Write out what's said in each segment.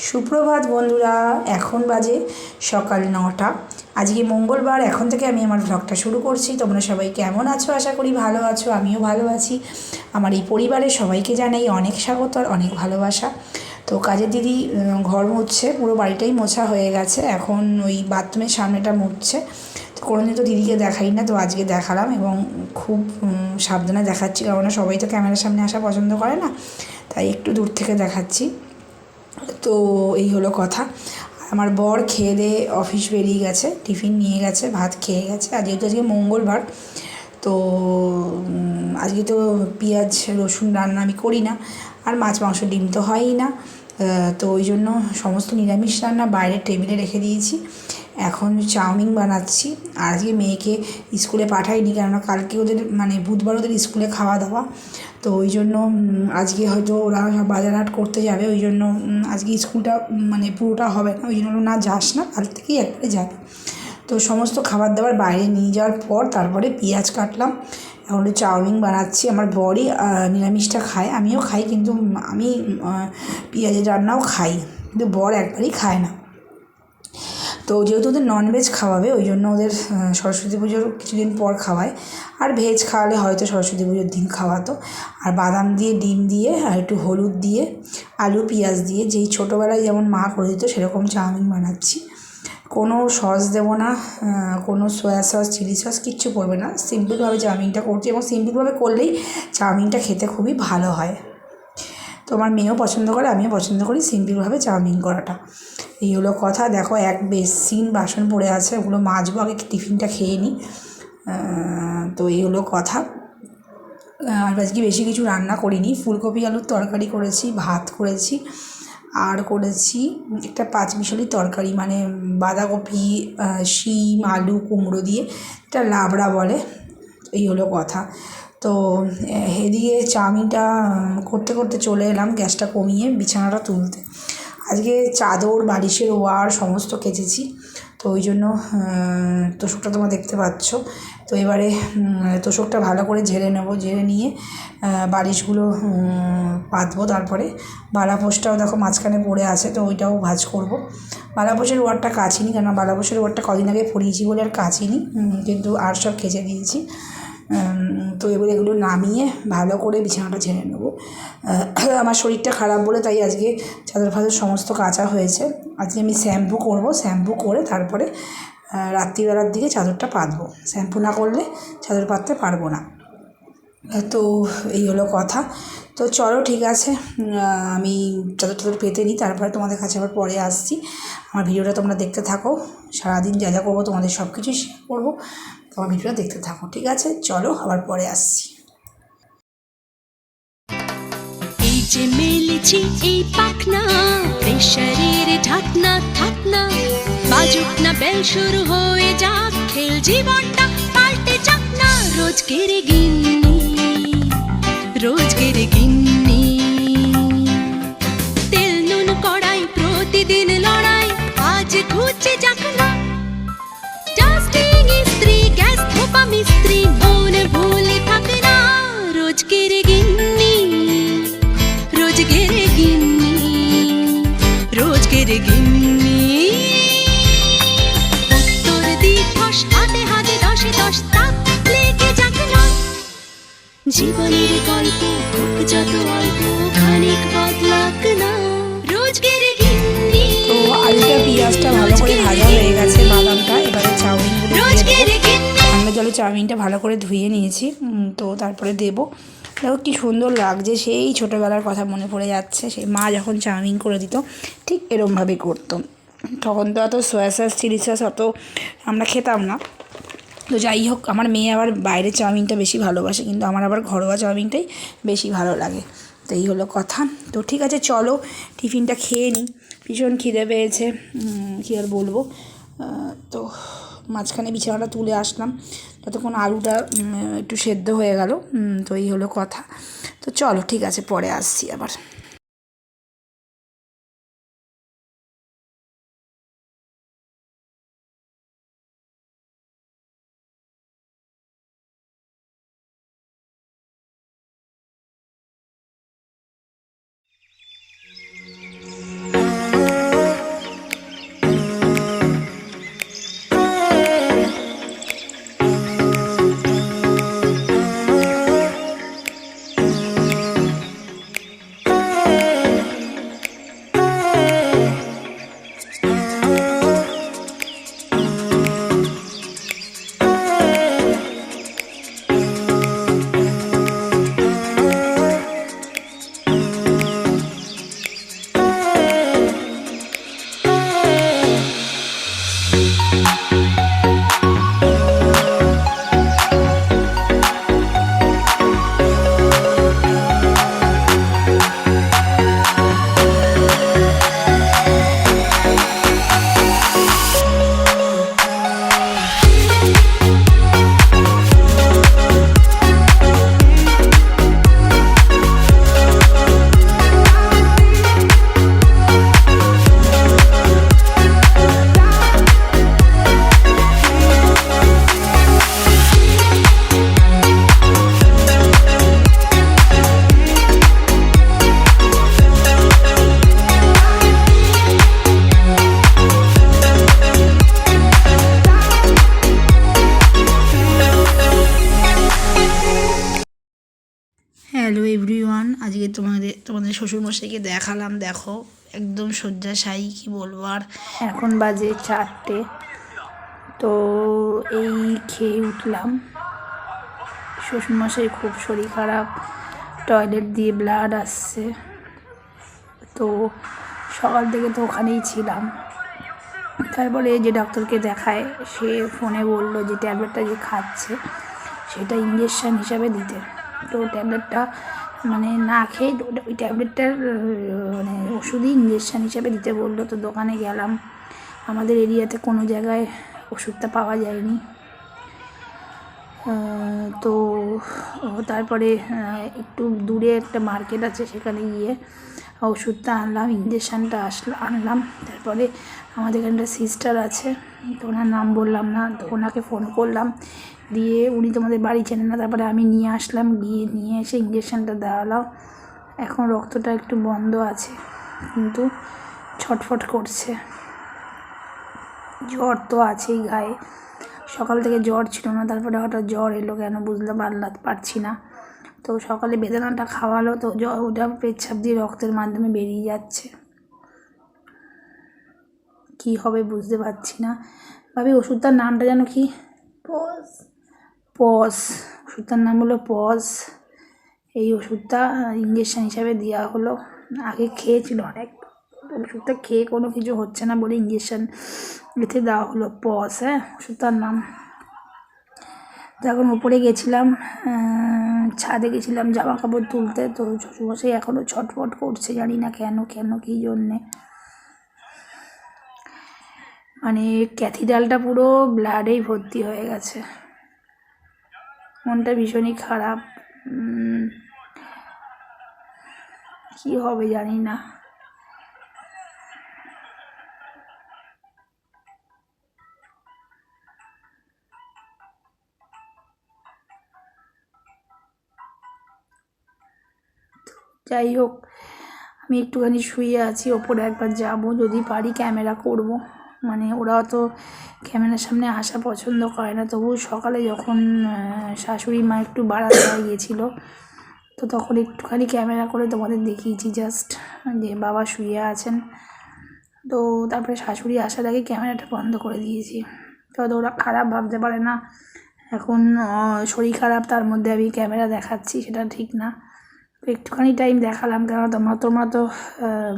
সুপ্রভাত বন্ধুরা, এখন বাজে সকাল 9টা। আজকে মঙ্গলবার। এখন থেকে আমি আমার ব্লগটা শুরু করছি। তোমরা সবাই কেমন আছো? আশা করি ভালো আছো। আমিও ভালো আছি। আমার এই পরিবারের সবাইকে জানাই অনেক স্বাগত আর অনেক ভালোবাসা। তো কাজের দিদি ঘর মুছছে, পুরো বাড়িটাই মোছা হয়ে গেছে। এখন ওই বাথরুমের সামনেটা মুছছে। তো কোনোদিন তো দিদিকে দেখাই না, তো আজকে দেখালাম এবং খুব সাবধানে দেখাচ্ছি, কারণ সবাই তো ক্যামেরার সামনে আসা পছন্দ করে না, তাই একটু দূর থেকে দেখাচ্ছি। তো এই হলো কথা। আমার বর খেয়ে দিয়ে অফিস বেরিয়ে গেছে, টিফিন নিয়ে গেছে, ভাত খেয়ে গেছে। আর যেহেতু আজকে মঙ্গলবার, তো আজকে তো পেঁয়াজ রসুন রান্না আমি করি না, আর মাছ মাংস ডিম তো হয়ই না। তো ওই জন্য সমস্ত নিরামিষ রান্না বাইরের টেবিলে রেখে দিয়েছি। এখন চাউমিন বানাচ্ছি। আর আজকে মেয়েকে স্কুলে পাঠাইনি, কেননা কালকে ওদের বুধবার ওদের স্কুলে খাওয়া দাওয়া। তো ওই জন্য আজকে হয়তো ওরা বাজার হাট করতে যাবে, ওই জন্য আজকে স্কুলটা পুরোটা হবে না। ওই জন্য না, যাস না, কাল থেকেই একবারে যাবে। তো সমস্ত খাবার দাবার বাইরে নিয়ে যাওয়ার পর তারপরে পেঁয়াজ কাটলাম। এখন চাউমিন বানাচ্ছি। আমার বরই নিরামিষটা খায়, আমিও খাই, কিন্তু আমি পেঁয়াজের রান্নাও খাই, কিন্তু বর একবারই খায় না। তো যেহেতু ওদের ননভেজ খাওয়াবে, ওই জন্য ওদের সরস্বতী পুজোর কিছুদিন পর খাওয়ায়। আর ভেজ খাওয়ালে হয়তো সরস্বতী পুজোর দিন খাওয়াতো। আর বাদাম দিয়ে, ডিম দিয়ে, আর একটু হলুদ দিয়ে, আলু পেঁয়াজ দিয়ে, যেই ছোটোবেলায় যেমন মা করে দিত সেরকম চাউমিন বানাচ্ছি। কোনো সস দেবো না, কোনো সয়া সস, চিলি সস কিচ্ছু পড়বে না। সিম্পলভাবে চাউমিনটা করছি, এবং সিম্পলভাবে করলেই চাউমিনটা খেতে খুবই ভালো হয়। তো আমার মেয়েও পছন্দ করে, আমিও পছন্দ করি সিম্পলভাবে চাউমিন করাটা। এই হলো কথা। দেখো, এক বেসিন বাসন পড়ে আছে, ওগুলো মাজবো, আগে টিফিনটা খেয়ে নিই। তো এই হলো কথা। আর আজকে বেশি কিছু রান্না করিনি। ফুলকপি আলুর তরকারি করেছি, ভাত করেছি, আর করেছি একটা পাঁচমিশালি তরকারি, বাঁধাকপি, শিম, আলু, কুমড়ো দিয়ে, এটা লাবড়া বলে। এই হলো কথা। তো এদিকে চাউমিনটা করতে করতে চলে এলাম গ্যাসটা কমিয়ে বিছানাটা তুলতে। আজকে চাদর, বালিশের ওয়ার সমস্ত কেচেছি, তো ওই জন্য তোষকটা তোমরা দেখতে পাচ্ছ। তো এবারে তোষকটা ভালো করে ঝেড়ে নেব, ঝেড়ে নিয়ে বালিশগুলো পাতবো। তারপরে বালাপোষটাও দেখো মাঝখানে পড়ে আছে, তো ওইটাও ভাঁজ করব। বালাপোষের ওয়ারটা কাচিনি, কেন বালাপোষের ওয়ারটা কদিন আগে পরিয়েছি বলে আর কাচিনি, কিন্তু আর সব কেচে দিয়েছি। তো এবার এগুলো নামিয়ে ভালো করে বিছানাটা ঝেড়ে নেবো। আমার শরীরটা খারাপ বলে তাই আজকে চাদর ফাদর সমস্ত কাচা হয়েছে। আজকে আমি শ্যাম্পু করব, শ্যাম্পু করে তারপরে রাত্রিবেলার দিকে চাদরটা পাতবো। শ্যাম্পু না করলে চাদর পাততে পারবো না। তো এই হলো কথা। তো চলো, ঠিক আছে, আমি চাদর পেতে নিই, তারপরে তোমাদের কাছে আবার পরে আসছি। আমার ভিডিওটা তোমরা দেখতে থাকো। সারাদিন যা যা করবো তোমাদের সব কিছুই শেয়ার করবো, তোমার ভিডিওটা দেখতে থাকো। ঠিক আছে, চলো, আবার পরে আসছি। এই যে মেলেছি এই পাখনা, প্রেশারের ঢাকনা থাকনা, বাজুক না বেল, শুরু হয়ে যাক খেল, জীবনটা পাল্টে যাক না। রোজকের গিন্নি, রোজকের গিন্নি, তেল নুন কড়াই, প্রতিদিন লড়াই, আজ ঘুচে যাক না। ডাস্টিং ইস্ত্রি, গ্যাস ধোপা মিস্ত্রি, মন ভুলে থাক না। রোজকের গিন্নি, রোজকের গিন্নি, রোজকের গিন্নি। উত্তর দিবস, হাতে হাতে দশে দশ, তাক লেগে যাক না। জীবনের গল্প হোক যত অল্প, খানিক বদলাক না। রোজকের গিন্নি। তো আলুটা পেঁয়াজটা ভালো করে ভাজা হয়ে গেছে, বাদামটা, এবারে চাউমিনগুলো দিয়ে দেবো। ঠান্ডা জলে চাউমিনটা ভালো করে ধুয়ে নিয়েছি, তো তারপরে দেবো। দেখো কি সুন্দর লাগছে, সেই ছোটোবেলার কথা মনে পড়ে যাচ্ছে। সেই মা যখন চাউমিন করে দিত ঠিক এরমভাবেই করতো। তখন তো অত সয়া সস, চিলি সস অত আমরা খেতাম না। তো যাই হোক, আমার মেয়ে আবার বাইরের চাউমিনটা বেশি ভালোবাসে, কিন্তু আমার আবার ঘরোয়া চাউমিনটাই বেশি ভালো লাগে। তো এই হলো কথা। তো ঠিক আছে, চলো টিফিনটা খেয়ে নিই, ভীষণ খিদে পেয়েছে, কী আর বলবো। তো মাঝখানে বিছানাটা তুলে আসলাম, ততক্ষণ আলুটা একটু সেদ্ধ হয়ে গেল। তো এই হলো কথা। তো চলো, ঠিক আছে, পরে আসছি আবার। শ্বশুরমশাইকে দেখালাম, দেখো একদম শয্যাশায়ী, কি বলবো আর। এখন বাজে 4টে, তো এই খেয়ে উঠলাম। শ্বশুরমশাই খুব শরীর খারাপ, টয়লেট দিয়ে ব্লাড আসছে, তো সকাল থেকে তো ওখানেই ছিলাম। তারপরে যে ডক্টরকে দেখায় সে ফোনে বললো যে ট্যাবলেটটা যে খাচ্ছে সেটা ইঞ্জেকশান হিসাবে দিতে। তো ট্যাবলেটটা মানে না খেয়ে ওই ট্যাবলেটটার মানে ওষুধই ইঞ্জেকশান হিসাবে দিতে বললো। তো দোকানে গেলাম, আমাদের এরিয়াতে কোনো জায়গায় ওষুধটা পাওয়া যায়নি। তো তারপরে একটু দূরে একটা মার্কেট আছে, সেখানে গিয়ে ওষুধটা আনলাম, ইঞ্জেকশানটা আনলাম। তারপরে আমাদের এখানটা সিস্টার আছে, তো ওনার নাম বললাম না, তো ওনাকে ফোন করলাম, দিয়ে উনি তোমাদের বাড়ি চেনেন না। তারপরে আমি নিয়ে আসলাম, গিয়ে নিয়ে এসে ইঞ্জেকশানটা দেওয়ালাম। এখন রক্তটা একটু বন্ধ আছে, কিন্তু ছটফট করছে। জ্বর তো আছেই গায়ে, সকাল থেকে জ্বর ছিল না, তারপরে হঠাৎ জ্বর এলো কেন বুঝতে পারছি না। তো সকালে বেদানাটা খাওয়ালো, তো ওটা পেচ্ছাপ দিয়ে রক্তের মাধ্যমে বেরিয়ে যাচ্ছে। কি হবে বুঝতে পারছি না। ভাবি ওষুধটার নামটা যেন কি? পজ। ওষুধটার নাম হলো পজ। এই ওষুধটা ইঞ্জেকশান হিসাবে দেওয়া হলো। আগে খেয়েছিল অনেক, ওষুধটা খেয়ে কোনো কিছু হচ্ছে না বলে ইঞ্জেকশান এতে দেওয়া হলো পজ। হ্যাঁ, ওষুধটার নাম। যখন উপরে গেছিলাম, ছাদে গেছিলাম জামা কাপড় তুলতে, তো শ্বশুরমশাই এখনও ছটফট করছে, জানি না কেন কী জন্যে। মানে ক্যাথিড্রালটা পুরো ব্লাডেই ভর্তি হয়ে গেছে, মনটা ভীষণই খারাপ। কি হবে জানি না। যাই হোক, আমি একটুখানি শুয়ে আছি, ওপরে একবার যাব, যদি পারি ক্যামেরা করব। মানে ওরা তো ক্যামেরার সামনে আসা পছন্দ করে না, তবু সকালে যখন শাশুড়ি মা একটু বারান্দায় গিয়েছিলো, তো তখন একটুখানি ক্যামেরা করে তোমাদের দেখিয়েছি জাস্ট, যে বাবা শুয়ে আছেন। তো তারপরে শাশুড়ি আসার আগে ক্যামেরাটা বন্ধ করে দিয়েছি। তো ওরা খারাপ ভাবতে পারে না, এখন শরীর খারাপ, তার মধ্যে আমি ক্যামেরা দেখাচ্ছি, সেটা ঠিক না। তো একটুখানি টাইম দেখালাম, কেন তোমরা তো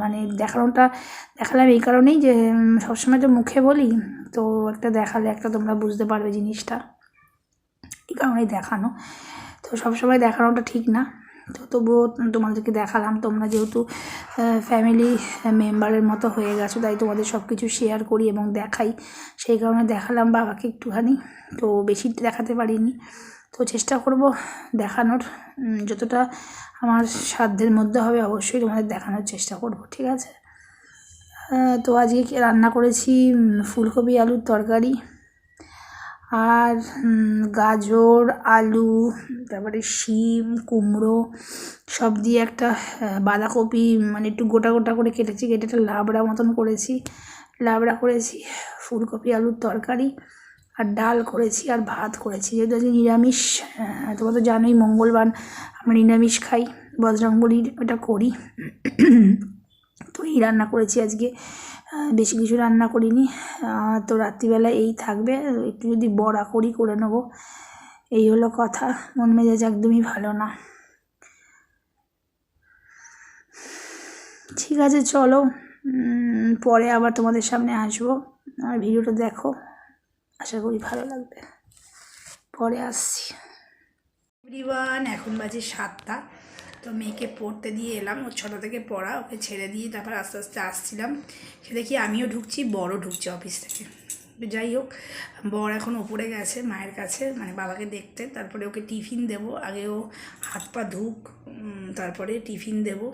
মানে দেখালাম এই কারণেই যে সবসময় তো মুখে বলি, তো একটা দেখালে একটা তোমরা বুঝতে পারবে জিনিসটা, এই কারণেই দেখানো। তো সবসময় দেখানোটা ঠিক না, তো তবুও তোমাদেরকে দেখালাম। তোমরা যেহেতু ফ্যামিলি মেম্বারের মতো হয়ে গেছো, তাই তোমাদের সব কিছু শেয়ার করি এবং দেখাই, সেই কারণে দেখালাম বাবাকে একটুখানি। তো বেশি দেখাতে পারিনি, তো চেষ্টা করব দেখানোর, যতটা আমার সাধ্যের মধ্যে হবে অবশ্যই তোমাদের দেখানোর চেষ্টা করব, ঠিক আছে। তো আজকে রান্না করেছি ফুলকপি আলুর তরকারি, আর গাজর, আলু, তারপরে শিম, কুমড়ো সব দিয়ে একটা বাঁধাকপি মানে একটু গোটা গোটা করে কেটে একটা লাবড়া মতন করেছি, ফুলকপি আলুর তরকারি, আর ডাল করেছি, আর ভাত করেছি। যেহেতু আজকে নিরামিষ, তোমরা তো জানোই মঙ্গলবার আমরা নিরামিষ খাই, বজরংবলির এটা করি। তো এই রান্না করেছি আজকে, বেশি কিছু রান্না করিনি। তো রাত্রিবেলা এই থাকবে, একটু যদি বড়া করে নেবো, এই হলো কথা। মন মেজাজ একদমই ভালো না। ঠিক আছে, চলো পরে আবার তোমাদের সামনে আসবো, আর ভিডিওটা দেখো, আশা করি ভালো লাগবে। পরে আসছি। এভরিওয়ান, এখন বাজে 7টা। তো মেয়েকে পড়তে দিয়ে এলাম, ওর 6টা থেকে পড়া, ওকে ছেড়ে দিয়ে তারপর আস্তে আস্তে আসছিলাম। সে দেখি আমিও ঢুকছি, বড়ও ঢুকছে অফিস থেকে। যাই হোক, বর এখন ওপরে গেছে মায়ের কাছে, মানে বাবাকে দেখতে। তারপরে ওকে টিফিন দেবো, আগে ও হাত পা ধুক, তারপরে টিফিন দেবো।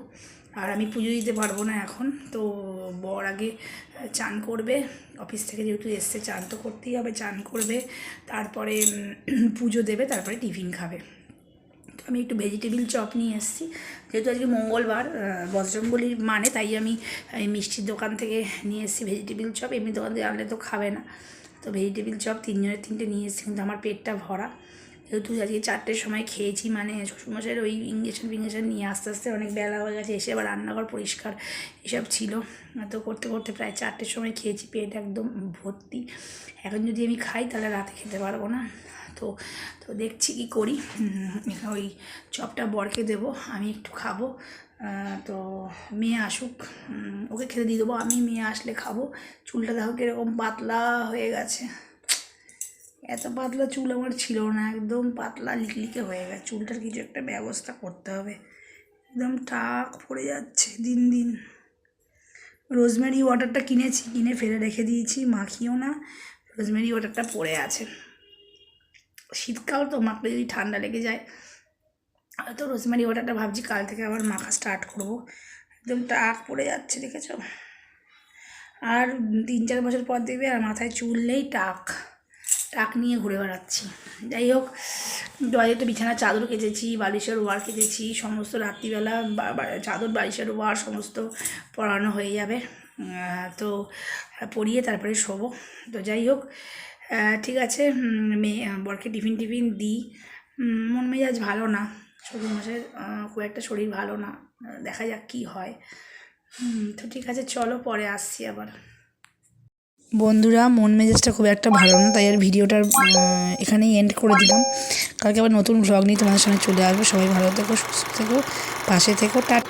আর আমি পুজো দিতে পারবো না এখন, তো বর আগে চান করবে, অফিস থেকে যেহেতু এসছে চান তো করতেই হবে, চান করবে, তারপরে পুজো দেবে, তারপরে টিফিন খাবে। তো আমি একটু ভেজিটেবিল চপ নিয়ে এসেছি, যেহেতু আজকে মঙ্গলবার বজরংবলির মানে, তাই আমি মিষ্টির দোকান থেকে নিয়ে এসেছি ভেজিটেবিল চপ। এমনি দোকান থেকে আনলে তো খাবে না, তো ভেজিটেবিল চপ 3 জনের 3টে নিয়ে এসেছি, কিন্তু আমার পেটটা ভরা, যেহেতু আজকে 4টের সময় খেয়েছি, মানে শ্বশুরমশাইয়ের ওই ইঞ্জেকশন নিয়ে আস্তে আস্তে অনেক বেলা হয়ে গেছে, এসে আবার রান্নাঘর পরিষ্কার এসব ছিল, তো করতে করতে প্রায় 4টের সময় খেয়েছি, পেট একদম ভর্তি। এখন যদি আমি খাই তাহলে রাতে খেতে পারবো না, তো দেখছি কি করি। ওই চপটা বরকে দেবো, আমি একটু খাবো, তো মেয়ে আসুক, ওকে খেতে দিয়ে দেবো, আমি মেয়ে আসলে খাবো। চুলটা দেখো কীরকম পাতলা হয়ে গেছে, এত পাতলা চুল আমার ছিল না, একদম পাতলা লিকলিকে হয়ে গেছে। চুলটার কিছু একটা ব্যবস্থা করতে হবে, একদম টাক পড়ে যাচ্ছে দিন দিন। রোজমেরি ওয়াটারটা কিনে ফেলে রেখে দিয়েছি, মাখিও না, রোজমেরি ওয়াটারটা পড়ে আছে। শীতকাল তো মাখলে যদি ঠান্ডা লেগে যায়, হয়তো রোজমেরি ওয়াটারটা ভাবছি কাল থেকে আবার মাখা স্টার্ট করবো। একদম টাক পড়ে যাচ্ছে, দেখেছো? আর 3-4 বছর পর দেখবে আর মাথায় চুল নেই, টাক নিয়ে ঘুরে বেড়াচ্ছি। যাই হোক, দোয়ারে তো বিছানার চাদর কেচেছি, বালিশের ওয়ার কেচেছি, সমস্ত রাত্রিবেলা চাদর বালিশের ওয়ার সমস্ত পরানো হয়ে যাবে, তো পরিয়ে তারপরে শোবো। তো যাই হোক, ঠিক আছে, বরকে টিফিন দিই। মন মেজাজ ভালো না, শ্বশুরমশাইয়ের খুব একটা শরীর ভালো না, দেখা যাক কী হয়। তো ঠিক আছে, চলো পরে আসছি আবার। বন্ধুরা, মন মেজাজটা খুব একটা ভালো না, তাই আর ভিডিওটা এখানেই এন্ড করে দিলাম। কালকে আবার নতুন ভ্লগ নিয়ে তোমাদের সামনে চলে আসবো। সবাই ভালো থেকো, সুস্থ থেকো, পাশে থেকো, টাটা।